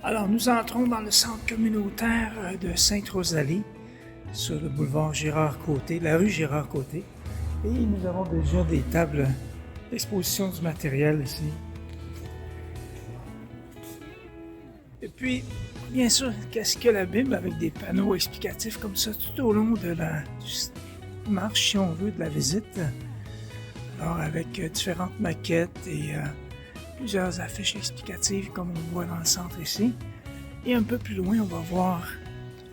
Alors, nous entrons dans le centre communautaire de Sainte-Rosalie, sur le boulevard Gérard-Côté, la rue Gérard-Côté. Et nous avons déjà des tables d'exposition du matériel ici. Et puis, bien sûr, qu'est-ce que la Bible avec des panneaux explicatifs comme ça tout au long de la marche, si on veut, de la visite. Alors, avec différentes maquettes et plusieurs affiches explicatives comme on voit dans le centre ici. Et un peu plus loin, on va voir,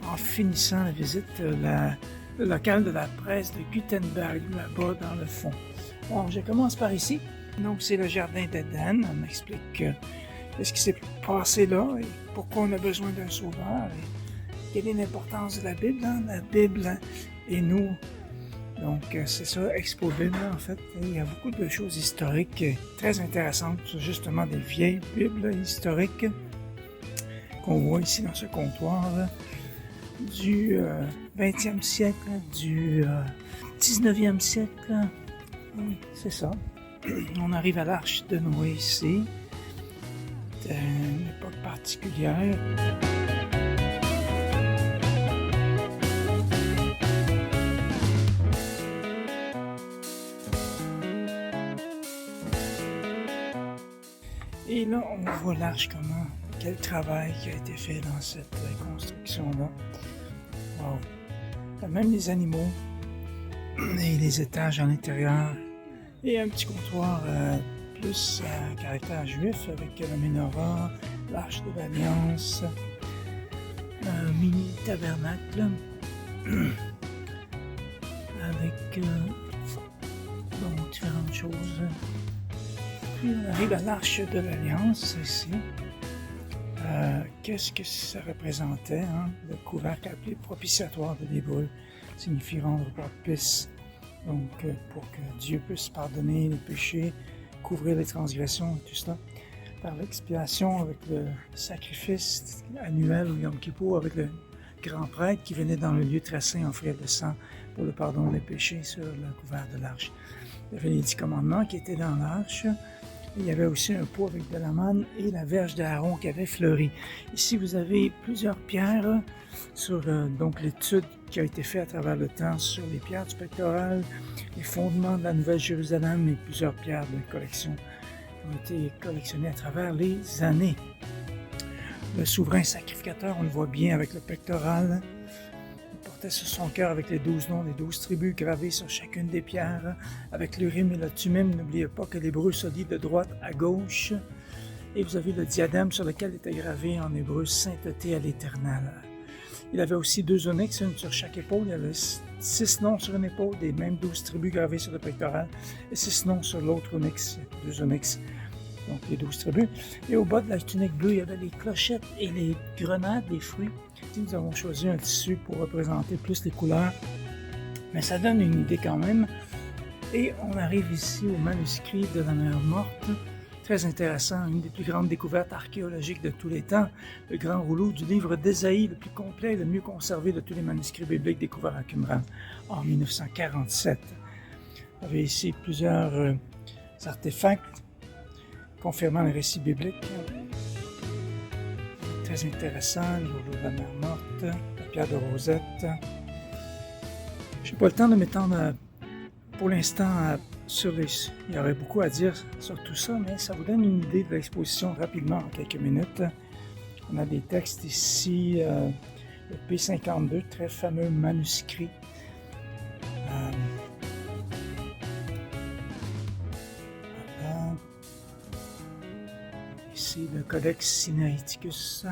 en finissant la visite, le local de la presse de Gutenberg, là-bas dans le fond. Alors, je commence par ici. Donc, c'est le jardin d'Éden. On m'explique qu'est-ce qui s'est passé là et pourquoi on a besoin d'un sauveur. Et quelle est l'importance de la Bible, hein? La Bible et nous. Donc, c'est ça, Expo Bible, en fait. Et il y a beaucoup de choses historiques très intéressantes, justement des vieilles Bibles historiques qu'on voit ici dans ce comptoir là, du 20e siècle, du 19e siècle. Oui, c'est ça. On arrive à l'Arche de Noé ici, d'une époque particulière. Et là, on voit l'arche, quel travail qui a été fait dans cette construction-là. Wow. Même les animaux et les étages à l'intérieur. Et un petit comptoir plus à caractère juif avec le menorah, l'arche de l'Alliance, un mini tabernacle avec différentes choses. Puis on arrive à l'Arche de l'Alliance ici. Qu'est-ce que ça représentait, hein? Le couvercle appelé propitiatoire de l'Hébreu signifie rendre propice. Donc, pour que Dieu puisse pardonner les péchés, couvrir les transgressions et tout cela. Par l'expiation avec le sacrifice annuel ou Yom Kippour avec le grand prêtre qui venait dans le lieu très saint offrir le sang pour le pardon des péchés sur le couvert de l'arche. Il y avait les 10 commandements qui étaient dans l'arche. Il y avait aussi un pot avec de la manne et la verge d'Aaron qui avait fleuri. Ici, vous avez plusieurs pierres sur donc l'étude qui a été faite à travers le temps sur les pierres du pectoral, les fondements de la Nouvelle Jérusalem et plusieurs pierres de collection qui ont été collectionnées à travers les années. Le souverain sacrificateur, on le voit bien avec le pectoral. Il portait sur son cœur avec les 12 noms des 12 tribus gravés sur chacune des pierres, avec l'urim et le thummim. N'oubliez pas que l'hébreu se lit de droite à gauche. Et vous avez le diadème sur lequel était gravé en hébreu sainteté à l'Éternel. Il avait aussi 2 onyx, une sur chaque épaule. Il y avait 6 noms sur une épaule, des mêmes 12 tribus gravées sur le pectoral, et 6 noms sur l'autre onyx, 2 onyx. Donc les 12 tribus. Et au bas de la tunique bleue, il y avait les clochettes et les grenades, les fruits. Ici, nous avons choisi un tissu pour représenter plus les couleurs, mais ça donne une idée quand même. Et on arrive ici au manuscrit de la mer morte. Très intéressant, une des plus grandes découvertes archéologiques de tous les temps. Le grand rouleau du livre d'Ésaïe, le plus complet et le mieux conservé de tous les manuscrits bibliques découverts à Qumran en 1947. Vous avez ici plusieurs artefacts confirmant le récit biblique. Très intéressant, le rouleau de la mer morte, la pierre de Rosette. Je n'ai pas le temps de m'étendre pour l'instant sur les... Il y aurait beaucoup à dire sur tout ça, mais ça vous donne une idée de l'exposition rapidement en quelques minutes. On a des textes ici, le P52, très fameux manuscrit. Ici, le Codex Sinaiticus.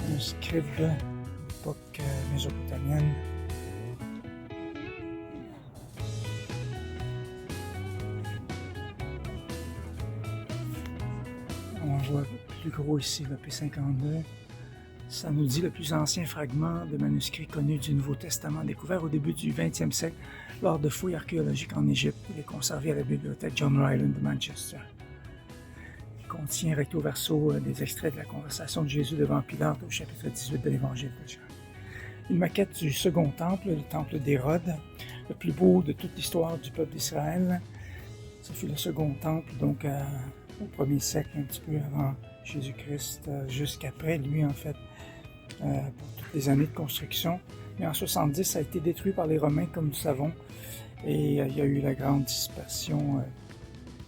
Un scribe d'époque mésopotamienne. On voit plus gros ici, le P52. Ça nous dit le plus ancien fragment de manuscrit connu du Nouveau Testament découvert au début du 20e siècle lors de fouilles archéologiques en Égypte. Il est conservé à la bibliothèque John Ryland de Manchester. Il contient recto verso des extraits de la conversation de Jésus devant Pilate au chapitre 18 de l'Évangile de Jean. Une maquette du second temple, le temple d'Hérode, le plus beau de toute l'histoire du peuple d'Israël. Ça fut le second temple, donc au 1er siècle, un petit peu avant Jésus-Christ, jusqu'après lui en fait, pour toutes les années de construction. Mais en 70, ça a été détruit par les Romains, comme nous savons, et il y a eu la grande dispersion,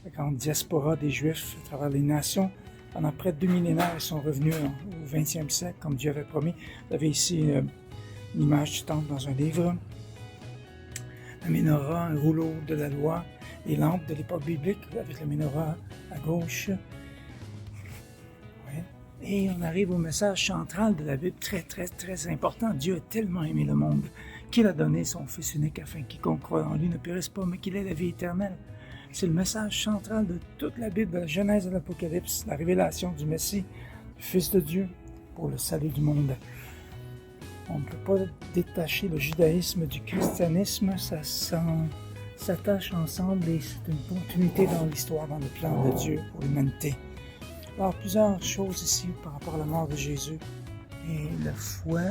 la grande diaspora des Juifs à travers les nations. Pendant près de 2 millénaires, ils sont revenus au 20e siècle, comme Dieu avait promis. Vous avez ici une image du temple dans un livre. La menorah, un rouleau de la loi, les lampes de l'époque biblique, avec la menorah à gauche. Ouais. Et on arrive au message central de la Bible, très, très, très important. Dieu a tellement aimé le monde qu'il a donné son Fils unique afin que quiconque croit en lui ne périsse pas, mais qu'il ait la vie éternelle. C'est le message central de toute la Bible, de la Genèse à l'Apocalypse, la révélation du Messie, le Fils de Dieu, pour le salut du monde. On ne peut pas détacher le judaïsme du christianisme, ça s'attache ensemble et c'est une continuité dans l'histoire, dans le plan de Dieu pour l'humanité. Alors, plusieurs choses ici par rapport à la mort de Jésus et le fouet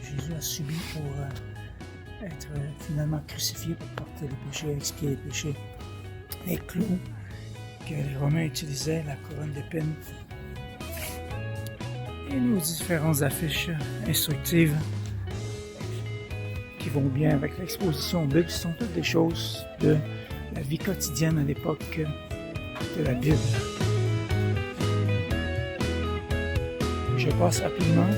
que Jésus a subi pour être finalement crucifié pour porter les péchés, expier les péchés. Les clous que les Romains utilisaient, la couronne d'épines et nos différentes affiches instructives qui vont bien avec l'exposition biblique, ce sont toutes des choses de la vie quotidienne à l'époque de la Bible. Je passe rapidement.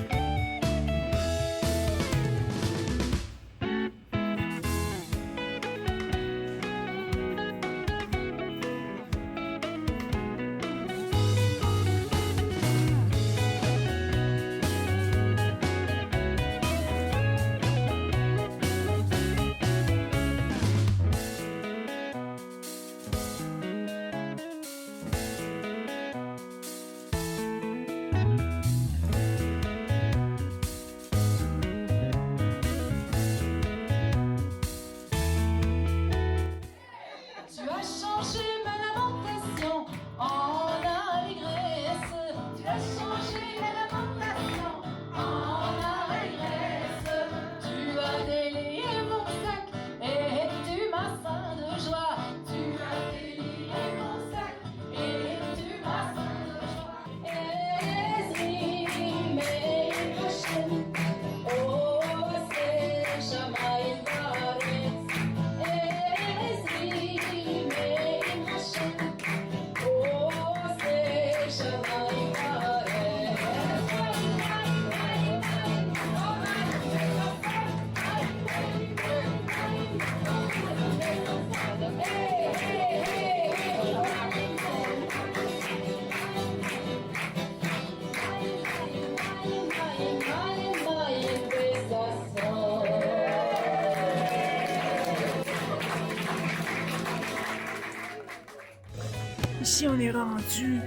Ici, on est rendu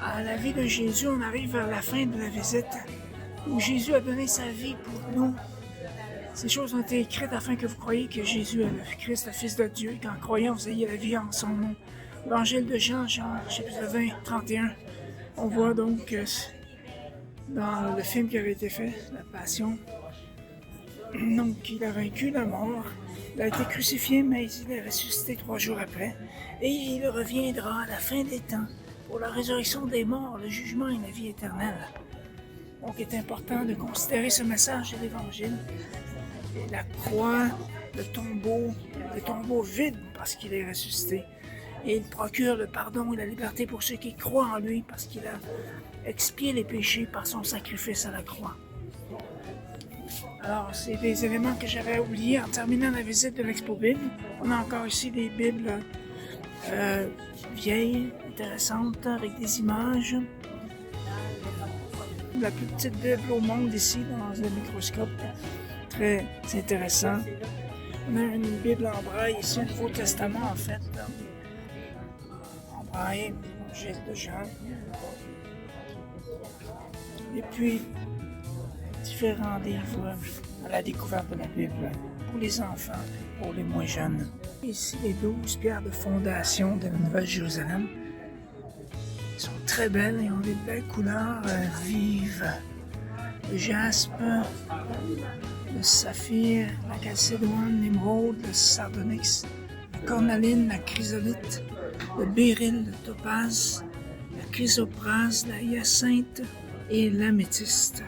à la vie de Jésus. On arrive vers la fin de la visite où Jésus a donné sa vie pour nous. Ces choses ont été écrites afin que vous croyiez que Jésus est le Christ, le Fils de Dieu, et qu'en croyant, vous ayez la vie en son nom. Évangile de Jean, chapitre 20, 31. On voit donc dans le film qui avait été fait, La Passion, donc il a vaincu la mort. Il a été crucifié, mais il est ressuscité 3 jours après. Et il reviendra à la fin des temps pour la résurrection des morts, le jugement et la vie éternelle. Donc il est important de considérer ce message de l'Évangile. Et la croix, le tombeau vide parce qu'il est ressuscité. Et il procure le pardon et la liberté pour ceux qui croient en lui parce qu'il a expié les péchés par son sacrifice à la croix. Alors, c'est des éléments que j'avais oubliés en terminant la visite de l'Expo Bible. On a encore ici des Bibles vieilles, intéressantes, avec des images. La plus petite Bible au monde ici, dans le microscope. Très intéressant. On a une Bible en braille ici, un Nouveau Testament en fait. En braille, Évangile de Jean. Et puis, différents livres à la découverte de la Bible pour les enfants, pour les moins jeunes. Ici, les 12 pierres de fondation de la Nouvelle-Jérusalem. Elles sont très belles et ont des belles couleurs vives. Le jaspe, le saphir, la calcédoine, l'émeraude, le sardonyx, la cornaline, la chrysolite, le béryl, le topaze, la chrysoprase, la hyacinthe et l'améthyste.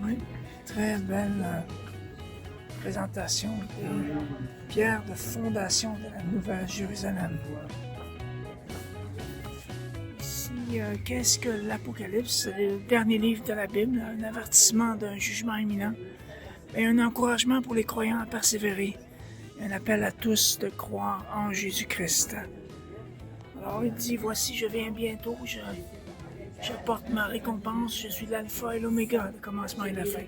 Oui, très belle présentation des pierres de fondation de la Nouvelle Jérusalem. Ici, qu'est-ce que l'Apocalypse? C'est le dernier livre de la Bible, un avertissement d'un jugement imminent et un encouragement pour les croyants à persévérer. Un appel à tous de croire en Jésus-Christ. Alors il dit, voici, je viens bientôt, j'apporte ma récompense, je suis l'alpha et l'oméga, le commencement et la fin.